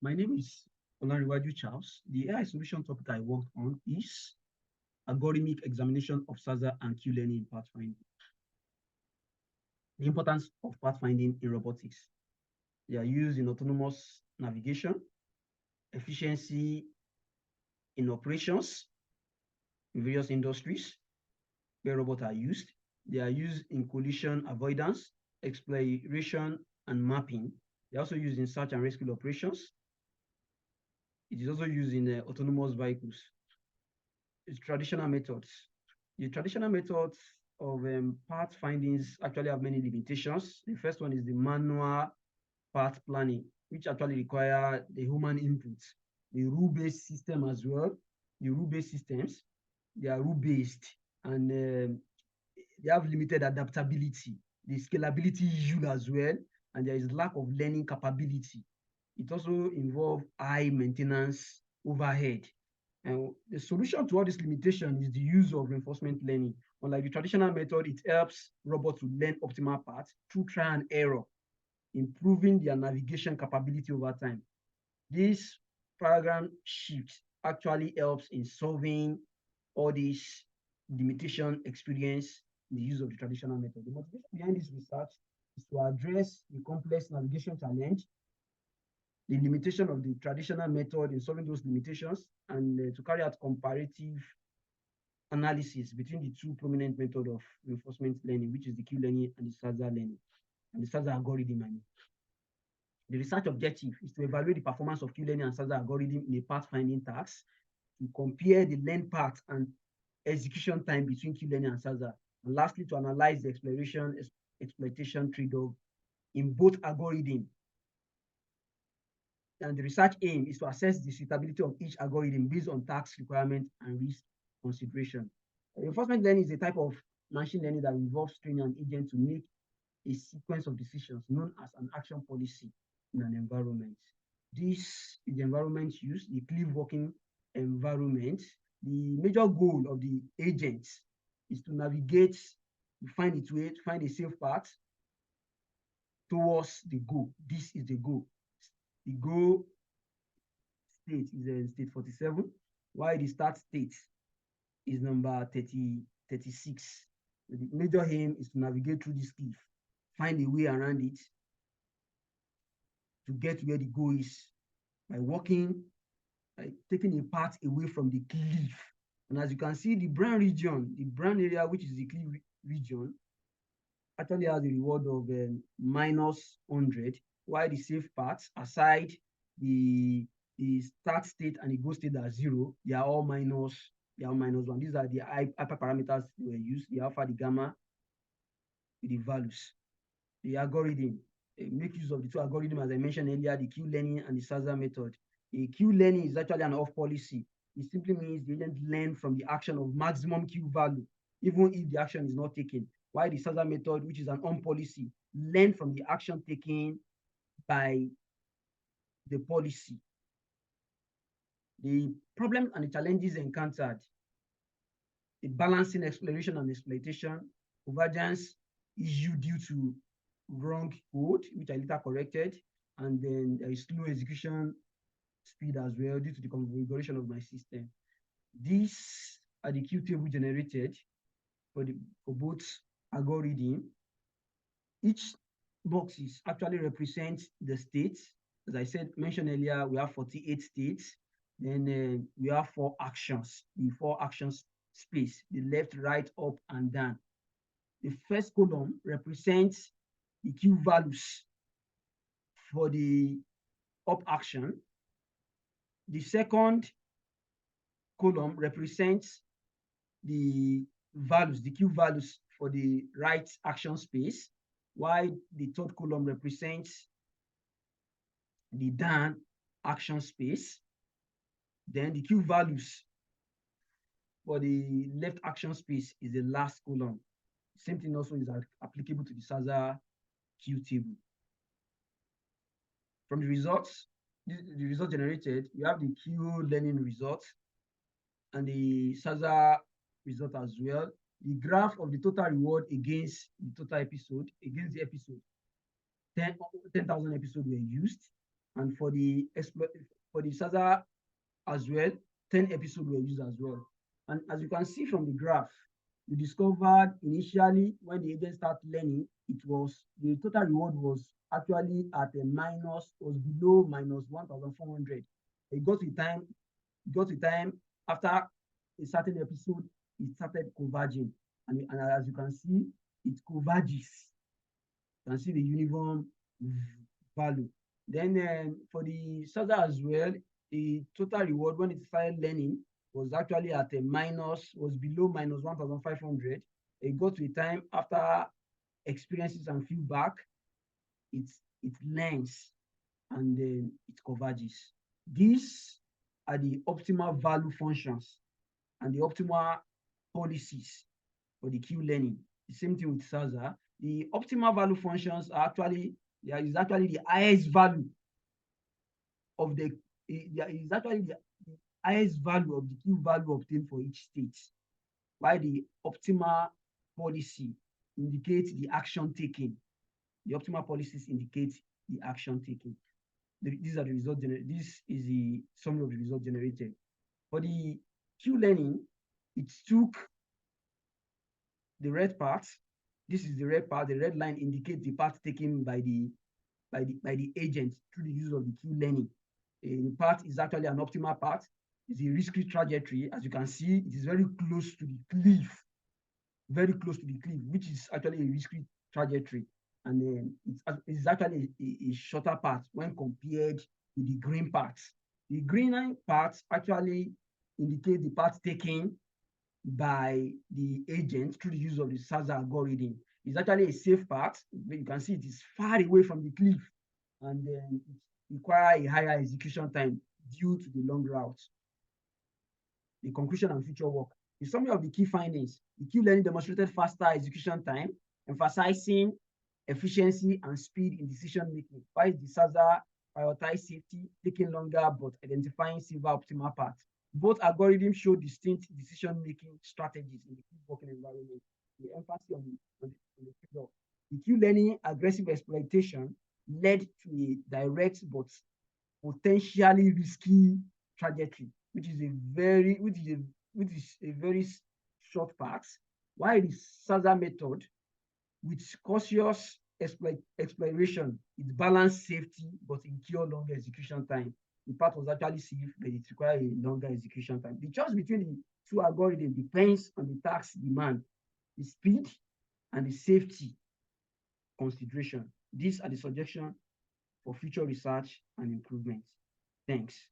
My name is Olariwaju Charles. The AI solution topic I worked on is algorithmic examination of SARSA and Q-learning in pathfinding. The importance of pathfinding in robotics. They are used in autonomous navigation, efficiency in operations in various industries where robots are used. They are used in collision avoidance, exploration, and mapping. They are also used in search and rescue operations. It is also used in autonomous vehicles. It's traditional methods. The traditional methods of path findings actually have many limitations. The first one is the manual path planning, which actually require the human input. The rule-based system as well. The rule-based systems, they are rule-based and they have limited adaptability. The scalability issue as well, and there is lack of learning capability. It also involves high maintenance overhead. And the solution to all this limitation is the use of reinforcement learning. Unlike the traditional method, it helps robots to learn optimal paths through trial and error, improving their navigation capability over time. This paradigm shift actually helps in solving all these limitation experience in the use of the traditional method. The motivation behind this research is to address the complex navigation challenge, the limitation of the traditional method in solving those limitations, and to carry out comparative analysis between the two prominent methods of reinforcement learning, which is the Q-learning and the SARSA learning, and the SARSA algorithm. The research objective is to evaluate the performance of Q-learning and SARSA algorithm in a pathfinding task, to compare the learn path and execution time between Q-learning and SARSA, and lastly, to analyze the exploitation trade-off in both algorithms. And the research aim is to assess the suitability of each algorithm based on task requirement and risk consideration. Reinforcement learning is a type of machine learning that involves training an agent to make a sequence of decisions known as an action policy in an environment. This is the environment used, the cleave working environment. The major goal of the agent is to navigate, to find its way, to find a safe path towards the goal. This is the goal. The goal state is state 47, while the start state is number 36. The major aim is to navigate through this cliff, find a way around it to get where the goal is by walking, by taking a path away from the cliff. And as you can see, the brown region, the brown area, which is the cliff region, actually has a reward of minus 100, while the safe paths, aside the start state and the goal state are 0, they are all minus 1. These are the hyperparameters they were used, the alpha, the gamma, the values. The algorithm, make use of the two algorithms as I mentioned earlier, the Q-learning and the SARSA method. The Q-learning is actually an off policy. It simply means the agent learn from the action of maximum Q value, even if the action is not taken. While the SARSA method, which is an on policy, learn from the action taken by the policy. The problems and the challenges encountered: the balancing exploration and exploitation, convergence issue due to wrong code, which I later corrected, and then there is slow execution speed as well due to the configuration of my system. These are the Q table generated for both algorithm. Each boxes actually represent the states. As I mentioned earlier, we have 48 states. Then we have 4 actions, the 4 actions space, the left, right, up, and down. The first column represents the Q values for the up action. The second column represents the values, the Q values for the right action space, while the third column represents the down action space. Then the Q values for the left action space is the last column. Same thing also is applicable to the SARSA Q table. From the results, the result generated, we have the Q learning result and the SARSA result as well. The graph of the total reward against the total episode, against the episode. 10,000 episodes were used, And for the SARSA as well, 10 episodes were used as well. And as you can see from the graph, we discovered initially when the agent started learning, the total reward was actually at a was below minus 1,400. It got to time after a certain episode, it started converging. And as you can see, it converges. You can see the uniform value. Then for the SARSA as well, the total reward when it started learning was actually at was below minus 1,500. It got to a time after experiences and feedback, it learns and then it converges. These are the optimal value functions and the optimal policies for the Q learning. The same thing with SARSA. The optimal value functions are actually the highest value of the highest value of the Q value obtained for each state, while the optimal policy indicates the action taken. The optimal policies indicate the action taken. These are the results generated. This is the summary of the results generated. For the Q learning, it took the red part. This is the red part. The red line indicates the path taken by the agent through the use of the Q learning. The path is actually an optimal path. It's a risky trajectory. As you can see, it is very close to the cliff, which is actually a risky trajectory. And it's actually a shorter path when compared with the green path. The green path actually indicates the path taken by the agent through the use of the SARSA algorithm. It's actually a safe path. You can see it is far away from the cliff, and then it requires a higher execution time due to the long route. The conclusion and future work. The summary of the key findings. The Q learning demonstrated faster execution time, emphasizing efficiency and speed in decision making, while the SARSA prioritized safety, taking longer but identifying silver optimal path. Both algorithms show distinct decision-making strategies in the Q working environment. The emphasis on the trade-off. The Q learning aggressive exploitation led to a direct but potentially risky trajectory, which is a very short path, while the SARSA method with cautious exploration, it balanced safety but incur longer execution time. The path was actually safe, but it requires a longer execution time. The choice between the two algorithms depends on the task demand, the speed, and the safety consideration. These are the suggestions for future research and improvement. Thanks.